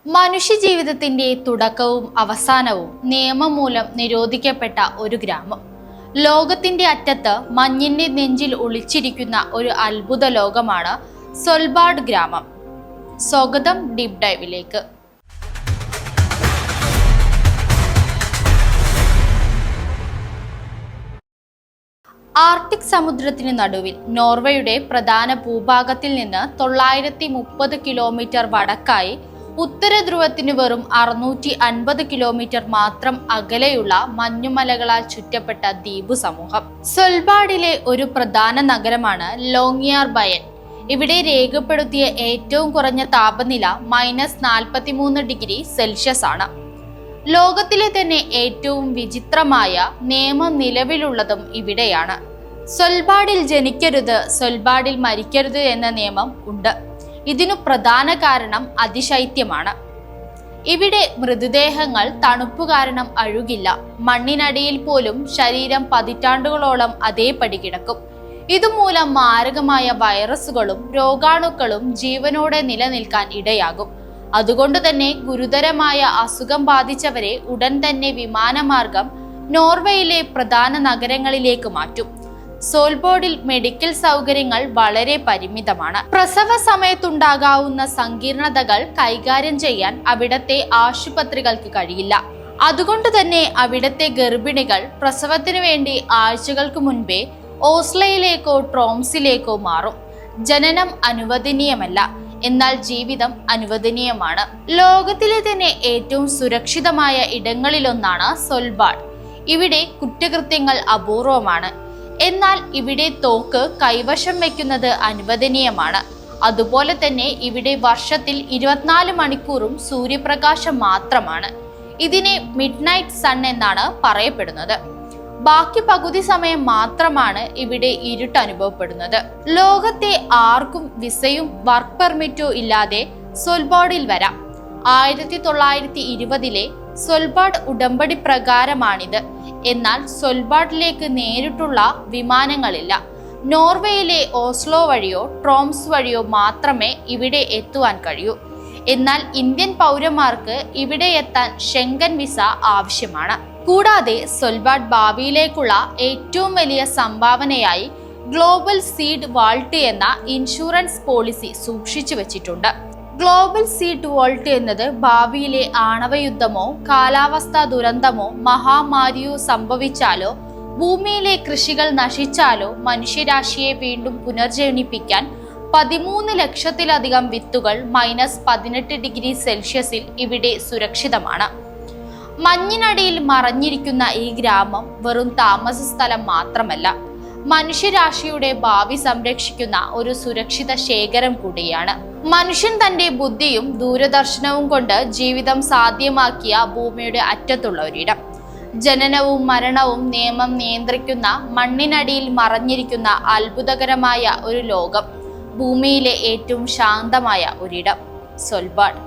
മനുഷ്യജീവിതത്തിന്റെ തുടക്കവും അവസാനവും നിയമം മൂലം നിരോധിക്കപ്പെട്ട ഒരു ഗ്രാമം. ലോകത്തിന്റെ അറ്റത്ത് മഞ്ഞിന്റെ നെഞ്ചിൽ ഒളിച്ചിരിക്കുന്ന ഒരു അത്ഭുത ലോകമാണ് സ്വൽബാർഡ് ഗ്രാമം. സ്വാഗതം ഡീപ് ഡൈവിലേക്ക്. ആർട്ടിക് സമുദ്രത്തിന് നടുവിൽ നോർവേയുടെ പ്രധാന ഭൂഭാഗത്തിൽ നിന്ന് 930 കിലോമീറ്റർ വടക്കായി ഉത്തര ധ്രുവത്തിന് വെറും 650 കിലോമീറ്റർ മാത്രം അകലെയുള്ള മഞ്ഞുമലകളാൽ ചുറ്റപ്പെട്ട ദ്വീപ് സമൂഹം. സ്വൽബാർഡിലെ ഒരു പ്രധാന നഗരമാണ് ലോങ്യാർബയൻ. ഇവിടെ രേഖപ്പെടുത്തിയ ഏറ്റവും കുറഞ്ഞ താപനില -43 ഡിഗ്രി സെൽഷ്യസ് ആണ്. ലോകത്തിലെ തന്നെ ഏറ്റവും വിചിത്രമായ നിയമം നിലവിലുള്ളതും ഇവിടെയാണ്. സ്വൽബാർഡിൽ ജനിക്കരുത്, സ്വൽബാർഡിൽ മരിക്കരുത് എന്ന നിയമം ഉണ്ട്. ഇതിനു പ്രധാന കാരണം അതിശൈത്യമാണ്. ഇവിടെ മൃതദേഹങ്ങൾ തണുപ്പ് കാരണം അഴുകില്ല. മണ്ണിനടിയിൽ പോലും ശരീരം പതിറ്റാണ്ടുകളോളം അതേപടി കിടക്കും. ഇതുമൂലം മാരകമായ വൈറസുകളും രോഗാണുക്കളും ജീവനോടെ നിലനിൽക്കാൻ ഇടയാകും. അതുകൊണ്ട് തന്നെ ഗുരുതരമായ അസുഖം ബാധിച്ചവരെ ഉടൻ തന്നെ വിമാനമാർഗം നോർവേയിലെ പ്രധാന നഗരങ്ങളിലേക്ക് മാറ്റും. സ്വൽബാർഡിൽ മെഡിക്കൽ സൗകര്യങ്ങൾ വളരെ പരിമിതമാണ്. പ്രസവ സമയത്തുണ്ടാകാവുന്ന സങ്കീർണതകൾ കൈകാര്യം ചെയ്യാൻ അവിടത്തെ ആശുപത്രികൾക്ക് കഴിയില്ല. അതുകൊണ്ട് തന്നെ അവിടത്തെ ഗർഭിണികൾ പ്രസവത്തിനു വേണ്ടി ആഴ്ചകൾക്ക് മുൻപേ ഓസ്ലോയിലേക്കോ ട്രോംസിലേക്കോ മാറും. ജനനം അനുവദനീയമല്ല, എന്നാൽ ജീവിതം അനുവദനീയമാണ്. ലോകത്തിലെ തന്നെ ഏറ്റവും സുരക്ഷിതമായ ഇടങ്ങളിലൊന്നാണ് സ്വൽബാർഡ്. ഇവിടെ കുറ്റകൃത്യങ്ങൾ അപൂർവമാണ്. എന്നാൽ ഇവിടെ തോക്ക് കൈവശം വയ്ക്കുന്നത് അനുവദനീയമാണ്. അതുപോലെ തന്നെ ഇവിടെ വർഷത്തിൽ 24 മണിക്കൂറും സൂര്യപ്രകാശം മാത്രമാണ്. ഇതിനെ മിഡ് നൈറ്റ് സൺ എന്നാണ് പറയപ്പെടുന്നത്. ബാക്കി പകുതി സമയം മാത്രമാണ് ഇവിടെ ഇരുട്ട് അനുഭവപ്പെടുന്നത്. ലോകത്തെ ആർക്കും വിസയും വർക്ക് പെർമിറ്റോ ഇല്ലാതെ സ്വൽബാർഡിൽ വരാം. 1920 സ്വൽബാർഡ് ഉടമ്പടി പ്രകാരമാണിത്. എന്നാൽ സ്വൽബാർഡിലേക്ക് നേരിട്ടുള്ള വിമാനങ്ങളില്ല. നോർവേയിലെ ഓസ്ലോ വഴിയോ ട്രോംസ് വഴിയോ മാത്രമേ ഇവിടെ എത്തുവാൻ കഴിയൂ. എന്നാൽ ഇന്ത്യൻ പൗരന്മാർക്ക് ഇവിടെ എത്താൻ ഷെങ്കൻ വിസ ആവശ്യമാണ്. കൂടാതെ സ്വൽബാർഡ് ഭാവിയിലേക്കുള്ള ഏറ്റവും വലിയ സംഭാവനയായി ഗ്ലോബൽ സീഡ് വാൾട്ട് എന്ന ഇൻഷുറൻസ് പോളിസി സൂക്ഷിച്ചു വെച്ചിട്ടുണ്ട്. ഗ്ലോബൽ സീഡ് വാൾട്ട് എന്നത് ഭാവിയിലെ ആണവയുദ്ധമോ കാലാവസ്ഥാ ദുരന്തമോ മഹാമാരിയോ സംഭവിച്ചാലോ ഭൂമിയിലെ കൃഷികൾ നശിച്ചാലോ മനുഷ്യരാശിയെ വീണ്ടും പുനർജനിപ്പിക്കാൻ 13 ലക്ഷത്തിലധികം വിത്തുകൾ -18 ഡിഗ്രി സെൽഷ്യസിൽ ഇവിടെ സുരക്ഷിതമാണ്. മഞ്ഞിനടിയിൽ മറഞ്ഞിരിക്കുന്ന ഈ ഗ്രാമം വെറും താമസ സ്ഥലം മാത്രമല്ല, മനുഷ്യരാശിയുടെ ഭാവി സംരക്ഷിക്കുന്ന ഒരു സുരക്ഷിത ശേഖരം കൂടിയാണ്. മനുഷ്യൻ തന്റെ ബുദ്ധിയും ദൂരദർശനവും കൊണ്ട് ജീവിതം സാധ്യമാക്കിയ ഭൂമിയുടെ അറ്റത്തുള്ള ഒരിടം. ജനനവും മരണവും നിയമം നിയന്ത്രിക്കുന്ന മണ്ണിനടിയിൽ മറഞ്ഞിരിക്കുന്ന അത്ഭുതകരമായ ഒരു ലോകം. ഭൂമിയിലെ ഏറ്റവും ശാന്തമായ ഒരിടം സ്വൽബാർഡ്.